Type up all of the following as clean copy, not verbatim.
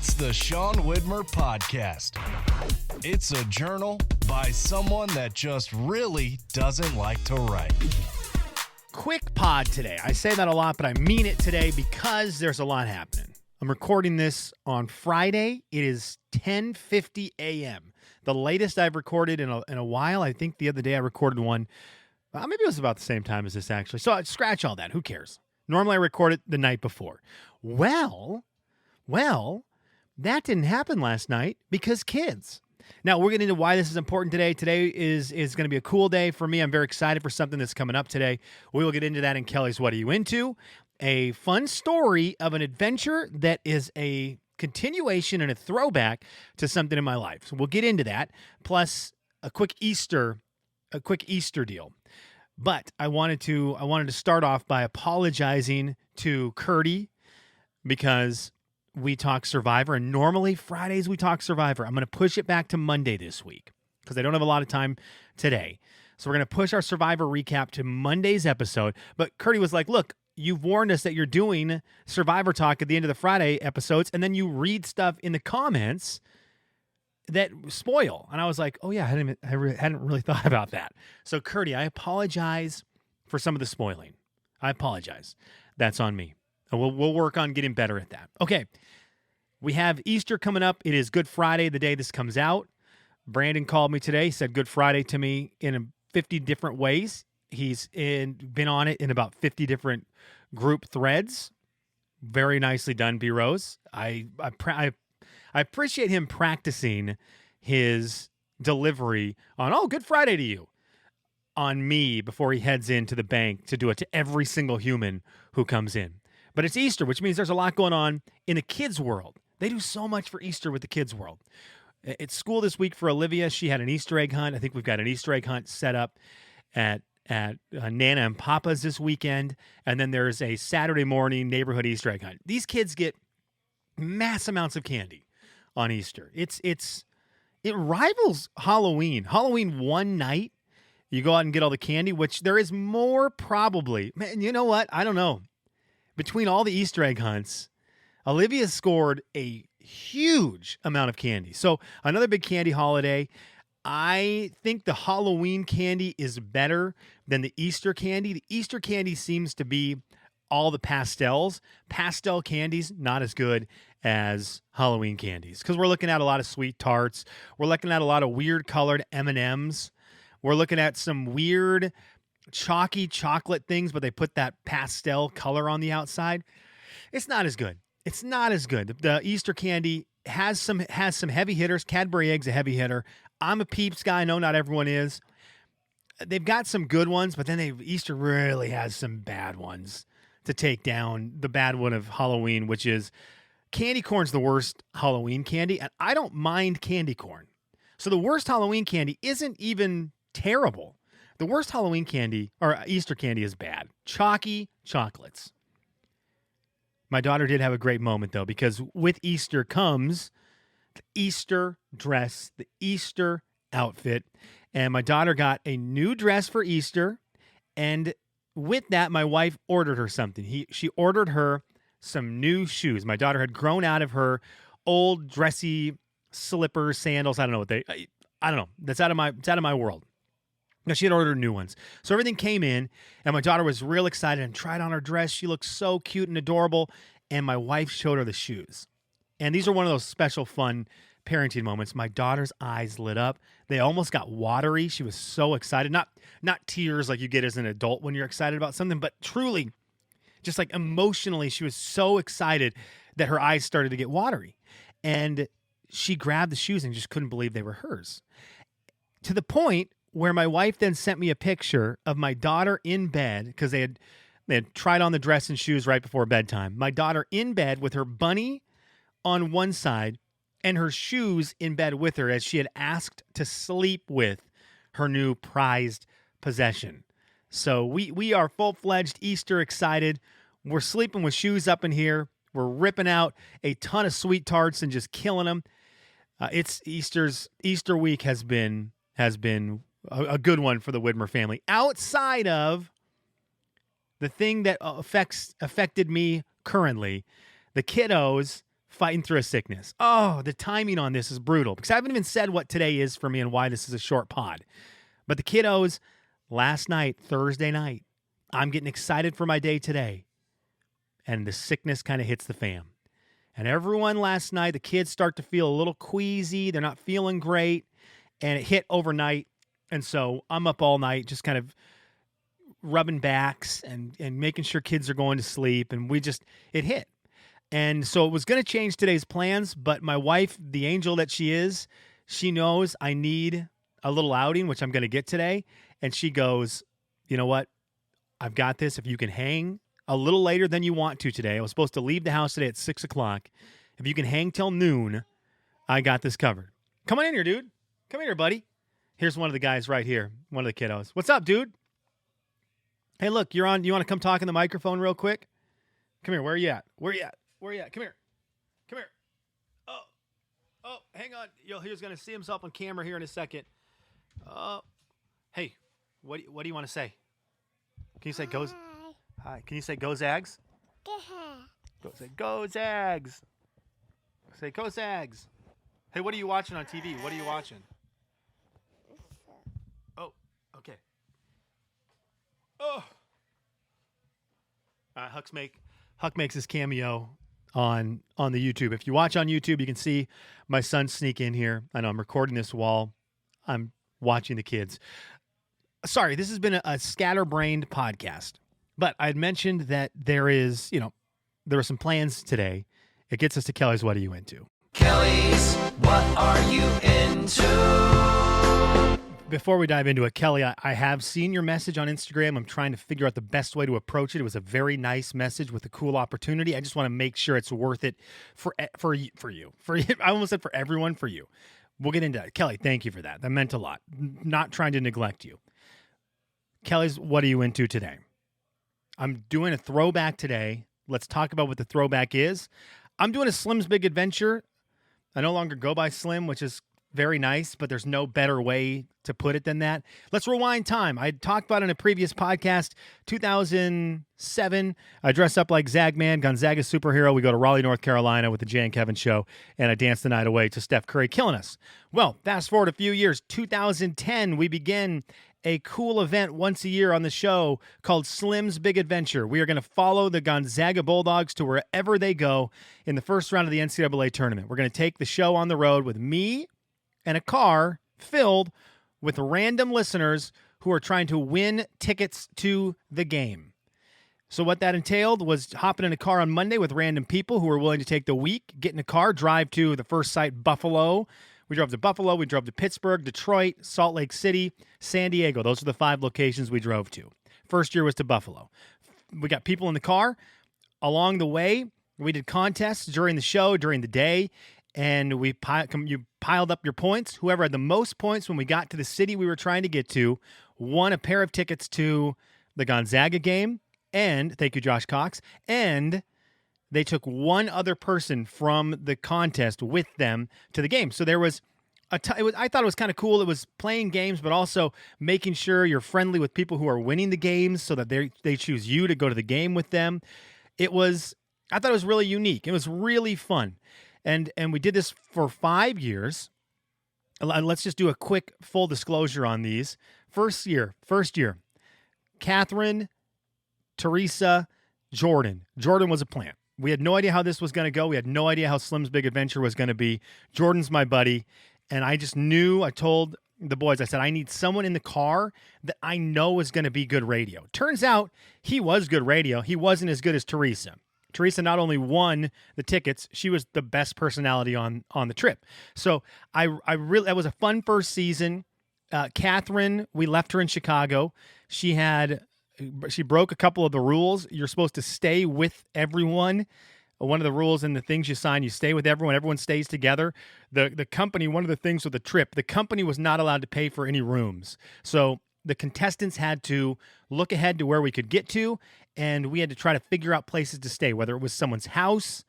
It's the Sean Widmer Podcast. It's a journal by someone that just really doesn't like to write. Quick pod today. I say that a lot, but I mean it today because there's a lot happening. I'm recording this on Friday. It is 10:50 a.m. The latest I've recorded in a while. I think the other day I recorded one. Maybe it was about the same time as this, actually. So scratch all that. Who cares? Normally I record it the night before. Well, that didn't happen last night because kids. Now, we're getting into why this is important today. Today is going to be a cool day for me. I'm very excited for something that's coming up today. We will get into that in Kelly's What Are You Into? A fun story of an adventure that is a continuation and a throwback to something in my life. So we'll get into that, plus a quick Easter deal. But I wanted to start off by apologizing to Curdy because we talk Survivor, and normally Fridays we talk Survivor. I'm going to push it back to Monday this week because I don't have a lot of time today. So we're going to push our Survivor recap to Monday's episode. But Curdy was like, look, you've warned us that you're doing Survivor talk at the end of the Friday episodes, and then you read stuff in the comments that spoil. And I was like, oh yeah, I hadn't really thought about that. So Curdy, I apologize for some of the spoiling. I apologize. That's on me. And we'll work on getting better at that. Okay. We have Easter coming up. It is Good Friday, the day this comes out. Brandon called me today, said Good Friday to me in 50 different ways. He's been on it in about 50 different group threads. Very nicely done, B. Rose. I appreciate him practicing his delivery on, oh, Good Friday to you, on me before he heads into the bank to do it to every single human who comes in. But it's Easter, which means there's a lot going on in the kids' world. They do so much for Easter with the kids' world. It's school this week for Olivia. She had an Easter egg hunt. I think we've got an Easter egg hunt set up at Nana and Papa's this weekend. And then there's a Saturday morning neighborhood Easter egg hunt. These kids get mass amounts of candy on Easter. It rivals Halloween. Halloween one night, you go out and get all the candy, which there is more probably. Man, you know what? I don't know. Between all the Easter egg hunts, Olivia scored a huge amount of candy. So another big candy holiday. I think the Halloween candy is better than the Easter candy. The Easter candy seems to be all the pastels. Pastel candies, not as good as Halloween candies because we're looking at a lot of sweet tarts. We're looking at a lot of weird colored M&Ms. We're looking at some weird chalky chocolate things, but they put that pastel color on the outside. It's not as good. It's not as good. The Easter candy has some heavy hitters. Cadbury Egg's a heavy hitter. I'm a Peeps guy. I know not everyone is. They've got some good ones, but then Easter really has some bad ones to take down. The bad one of Halloween, which is candy corn's the worst Halloween candy, and I don't mind candy corn. So the worst Halloween candy isn't even terrible. The worst Halloween candy, or Easter candy, is bad. Chalky chocolates. My daughter did have a great moment, though, because with Easter comes the Easter dress, the Easter outfit. And my daughter got a new dress for Easter. And with that, my wife ordered her something. She ordered her some new shoes. My daughter had grown out of her old dressy slippers, sandals. I don't know I don't know. It's out of my world. No, she had ordered new ones. So everything came in, and my daughter was real excited and tried on her dress. She looked so cute and adorable, and my wife showed her the shoes. And these are one of those special, fun parenting moments. My daughter's eyes lit up. They almost got watery. She was so excited. Not tears like you get as an adult when you're excited about something, but truly, just like emotionally, she was so excited that her eyes started to get watery. And she grabbed the shoes and just couldn't believe they were hers. To the point where my wife then sent me a picture of my daughter in bed because they had tried on the dress and shoes right before bedtime. My daughter in bed with her bunny on one side and her shoes in bed with her as she had asked to sleep with her new prized possession. So we are full-fledged Easter excited. We're sleeping with shoes up in here. We're ripping out a ton of sweet tarts and just killing them. Easter week has been a good one for the Widmer family. Outside of the thing that affected me currently, the kiddos fighting through a sickness. Oh, the timing on this is brutal because I haven't even said what today is for me and why this is a short pod. But the kiddos, last night, Thursday night, I'm getting excited for my day today. And the sickness kind of hits the fan. And everyone last night, the kids start to feel a little queasy. They're not feeling great. And it hit overnight. And so I'm up all night just kind of rubbing backs and making sure kids are going to sleep. And it hit. And so it was going to change today's plans. But my wife, the angel that she is, she knows I need a little outing, which I'm going to get today. And she goes, you know what? I've got this. If you can hang a little later than you want to today. I was supposed to leave the house today at 6 o'clock. If you can hang till noon, I got this covered. Come on in here, dude. Come here, buddy. Here's one of the guys right here, one of the kiddos. What's up, dude? Hey, look, you're on. You want to come talk in the microphone real quick? Come here. Where are you at? Where are you at? Where are you at? Come here. Come here. Oh, hang on. He's going to see himself on camera here in a second. Hey, what do you want to say? Can you say goes? Hi. Can you say go Zags? Go Zags. Say go Zags. Hey, what are you watching on TV? What are you watching? Oh, okay. Oh. Huck makes his cameo on the YouTube. If you watch on YouTube, you can see my son sneak in here. I know I'm recording this while I'm watching the kids. Sorry, this has been a scatterbrained podcast. But I'd mentioned that there are some plans today. It gets us to Kelly's What Are You Into? Kelly's What Are You Into? Before we dive into it, Kelly, I have seen your message on Instagram. I'm trying to figure out the best way to approach it. It was a very nice message with a cool opportunity. I just want to make sure it's worth it for you. I almost said for everyone, for you. We'll get into that. Kelly, thank you for that. That meant a lot. Not trying to neglect you. Kelly's What Are You Into today? I'm doing a throwback today. Let's talk about what the throwback is. I'm doing a Slim's Big Adventure. I no longer go by Slim, which is very nice, but there's no better way to put it than that. Let's rewind time. I talked about in a previous podcast, 2007, I dressed up like Zagman, Gonzaga superhero. We go to Raleigh, North Carolina with the Jay and Kevin show, and I danced the night away to Steph Curry killing us. Well, fast forward a few years, 2010, we begin a cool event once a year on the show called Slim's Big Adventure. We are going to follow the Gonzaga Bulldogs to wherever they go in the first round of the NCAA tournament. We're going to take the show on the road with me and a car filled with random listeners who are trying to win tickets to the game. So what that entailed was hopping in a car on Monday with random people who were willing to take the week, get in a car, drive to the first site, Buffalo. We drove to Buffalo, we drove to Pittsburgh, Detroit, Salt Lake City, San Diego. Those are the 5 locations we drove to. First year was to Buffalo. We got people in the car. Along the way, we did contests during the show, during the day, and you piled up your points. Whoever had the most points when we got to the city we were trying to get to won a pair of tickets to the Gonzaga game. And, thank you, Josh Cox, and they took one other person from the contest with them to the game. So there was I thought it was kind of cool. It was playing games, but also making sure you're friendly with people who are winning the games so that they choose you to go to the game with them. I thought it was really unique. It was really fun. And we did this for 5 years. Let's just do a quick full disclosure on these. First year, Catherine, Teresa, Jordan. Jordan was a plant. We had no idea how this was going to go. We had no idea how Slim's Big Adventure was going to be. Jordan's my buddy, and I just knew, I told the boys, I said, I need someone in the car that I know is going to be good radio. Turns out he was good radio. He wasn't as good as Teresa. Teresa not only won the tickets, she was the best personality on the trip. So I really, that was a fun first season. Catherine, we left her in Chicago. She broke a couple of the rules. You're supposed to stay with everyone. One of the rules and the things you sign, you stay with everyone. Everyone stays together. The company, one of the things with the trip, the company was not allowed to pay for any rooms. So the contestants had to look ahead to where we could get to, and we had to try to figure out places to stay, whether it was someone's house,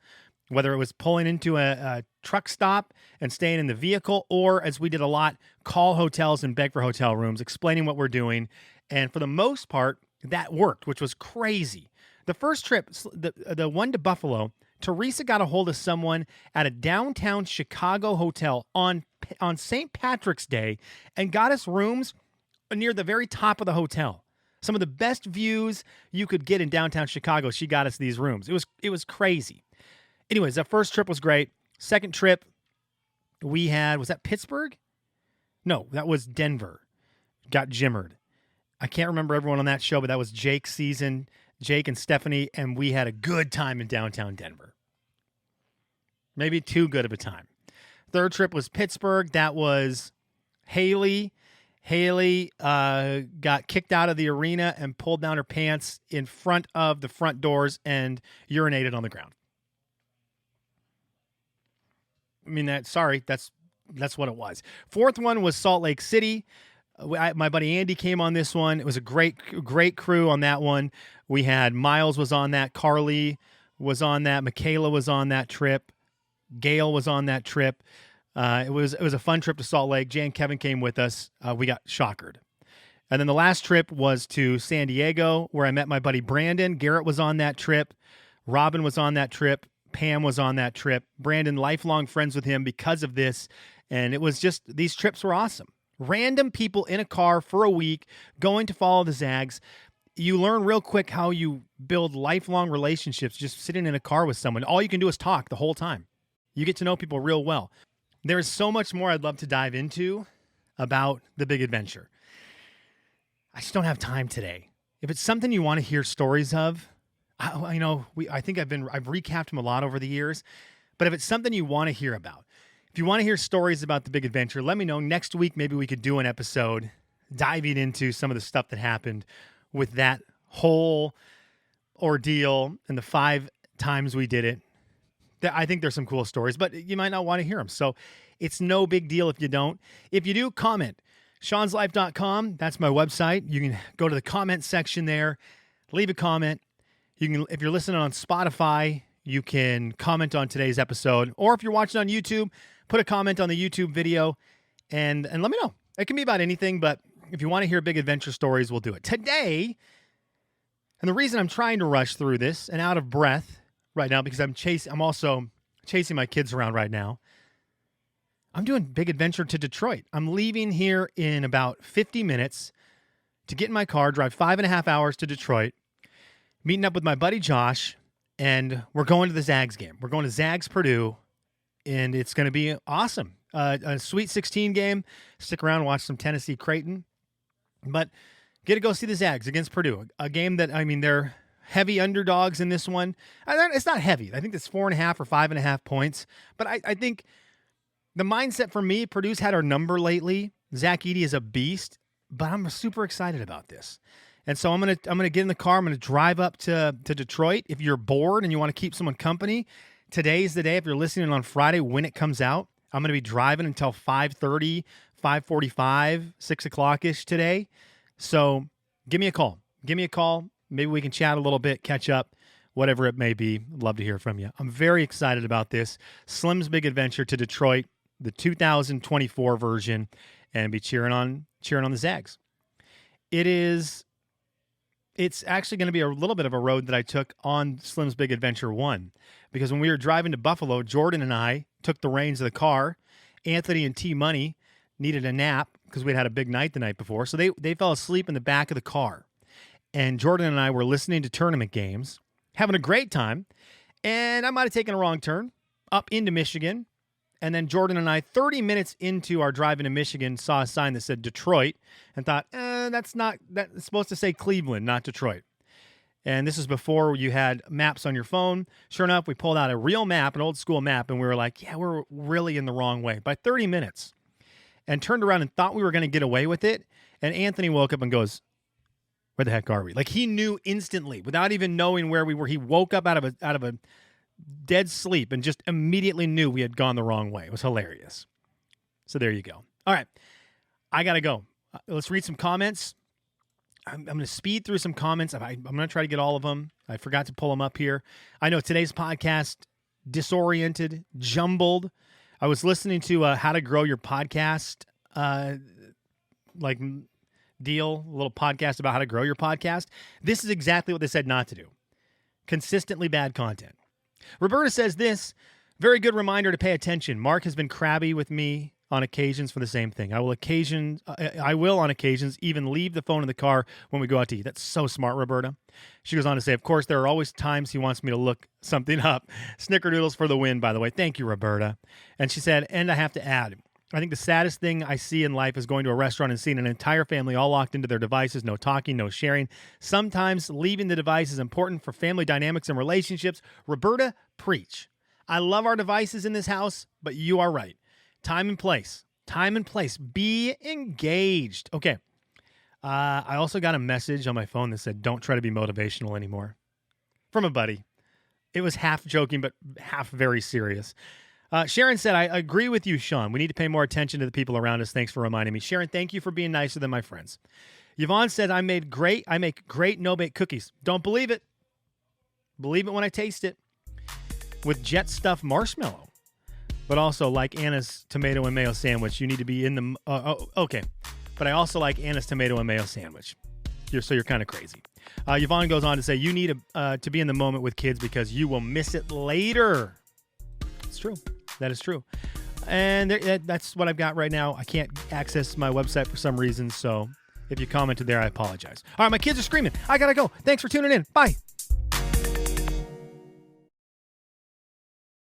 whether it was pulling into a truck stop and staying in the vehicle, or, as we did a lot, call hotels and beg for hotel rooms, explaining what we're doing. And for the most part, that worked, which was crazy. The first trip, the one to Buffalo, Teresa got a hold of someone at a downtown Chicago hotel on St. Patrick's Day and got us rooms near the very top of the hotel. Some of the best views you could get in downtown Chicago. She got us these rooms. It was crazy. Anyways, that first trip was great. Second trip we had, was that Pittsburgh? No, that was Denver. Got jimmered. I can't remember everyone on that show, but that was Jake's season. Jake and Stephanie, and we had a good time in downtown Denver. Maybe too good of a time. Third trip was Pittsburgh. That was Haley. Haley got kicked out of the arena and pulled down her pants in front of the front doors and urinated on the ground. I mean, that's what it was. Fourth one was Salt Lake City. My buddy Andy came on this one. It was a great crew on that one. We had Miles was on that. Carly was on that. Michaela was on that trip. Gail was on that trip. It was a fun trip to Salt Lake. Jay and Kevin came with us. We got shockered. And then the last trip was to San Diego, where I met my buddy Brandon. Garrett was on that trip. Robin was on that trip. Pam was on that trip. Brandon, lifelong friends with him because of this. And it was just, these trips were awesome. Random people in a car for a week going to follow the Zags. You learn real quick how you build lifelong relationships just sitting in a car with someone. All you can do is talk the whole time. You get to know people real well. There's so much more I'd love to dive into about the big adventure. I just don't have time today. If it's something you want to hear stories of, I think I've recapped them a lot over the years, but if it's something you want to hear about, if you want to hear stories about the big adventure, let me know. Next week, maybe we could do an episode diving into some of the stuff that happened with that whole ordeal and the 5 times we did it. I think there's some cool stories, but you might not want to hear them. So it's no big deal if you don't. If you do, comment. Sean'sLife.com. That's my website. You can go to the comment section there, leave a comment. You can, if you're listening on Spotify, you can comment on today's episode. Or if you're watching on YouTube, put a comment on the YouTube video and let me know. It can be about anything, but if you want to hear big adventure stories, we'll do it. Today, and the reason I'm trying to rush through this and out of breath right now, because I'm also chasing my kids around right now, I'm doing big adventure to Detroit. I'm leaving here in about 50 minutes to get in my car, drive 5.5 hours to Detroit, meeting up with my buddy Josh, and we're going to the Zags game. We're going to Zags Purdue, and it's going to be awesome. A Sweet 16 game. Stick around and watch some Tennessee Creighton. But get to go see the Zags against Purdue. A game that, they're heavy underdogs in this one. It's not heavy. I think it's 4.5 or 5.5 points. But I think the mindset for me, Purdue's had our number lately. Zach Edey is a beast, but I'm super excited about this. And so I'm gonna get in the car. I'm gonna drive up to Detroit. If you're bored and you want to keep someone company, today's the day. If you're listening on Friday when it comes out, I'm gonna be driving until 5:30, 5:45, 6 o'clock-ish today. So give me a call. Maybe we can chat a little bit, catch up, whatever it may be. Love to hear from you. I'm very excited about this. Slim's Big Adventure to Detroit, the 2024 version, and be cheering on the Zags. It's actually going to be a little bit of a road that I took on Slim's Big Adventure 1, because when we were driving to Buffalo, Jordan and I took the reins of the car. Anthony and T-Money needed a nap because we'd had a big night the night before, so they fell asleep in the back of the car. And Jordan and I were listening to tournament games, having a great time, and I might have taken a wrong turn up into Michigan. And then Jordan and I, 30 minutes into our drive into Michigan, saw a sign that said Detroit and thought, that's supposed to say Cleveland, not Detroit. And this is before you had maps on your phone. Sure enough, we pulled out a real map, an old school map, and we were like, yeah, we're really in the wrong way by 30 minutes. And turned around and thought we were going to get away with it. And Anthony woke up and goes, where the heck are we? Like, he knew instantly, without even knowing where we were. He woke up out of a dead sleep and just immediately knew we had gone the wrong way. It was hilarious. So there you go. All right. I got to go. Let's read some comments. I'm going to speed through some comments. I'm going to try to get all of them. I forgot to pull them up here. I know today's podcast, disoriented, jumbled. I was listening to How to Grow Your Podcast, deal, a little podcast about how to grow your podcast. This is exactly what they said not to do. Consistently bad content. Roberta says this, very good reminder to pay attention. Mark has been crabby with me on occasions for the same thing. I will on occasions even leave the phone in the car when we go out to eat. That's so smart, Roberta. She goes on to say, of course, there are always times he wants me to look something up. Snickerdoodles for the win, by the way. Thank you, Roberta. And she said, and I have to add, I think the saddest thing I see in life is going to a restaurant and seeing an entire family all locked into their devices, no talking, no sharing. Sometimes leaving the device is important for family dynamics and relationships. Roberta, preach. I love our devices in this house, but you are right. Time and place. Time and place. Be engaged. Okay. I also got a message on my phone that said, don't try to be motivational anymore. From a buddy. It was half joking, but half very serious. Sharon said, I agree with you, Sean. We need to pay more attention to the people around us. Thanks for reminding me. Sharon, thank you for being nicer than my friends. Yvonne said, I make great no-bake cookies. Don't believe it. Believe it when I taste it. With jet stuffed marshmallow. But also, like Anna's tomato and mayo sandwich, you need to be in the... okay. But I also like Anna's tomato and mayo sandwich. You're kind of crazy. Yvonne goes on to say, you need to be in the moment with kids because you will miss it later. It's true. That is true. And that's what I've got right now. I can't access my website for some reason, so if you commented there, I apologize. All right, my kids are screaming. I got to go. Thanks for tuning in. Bye.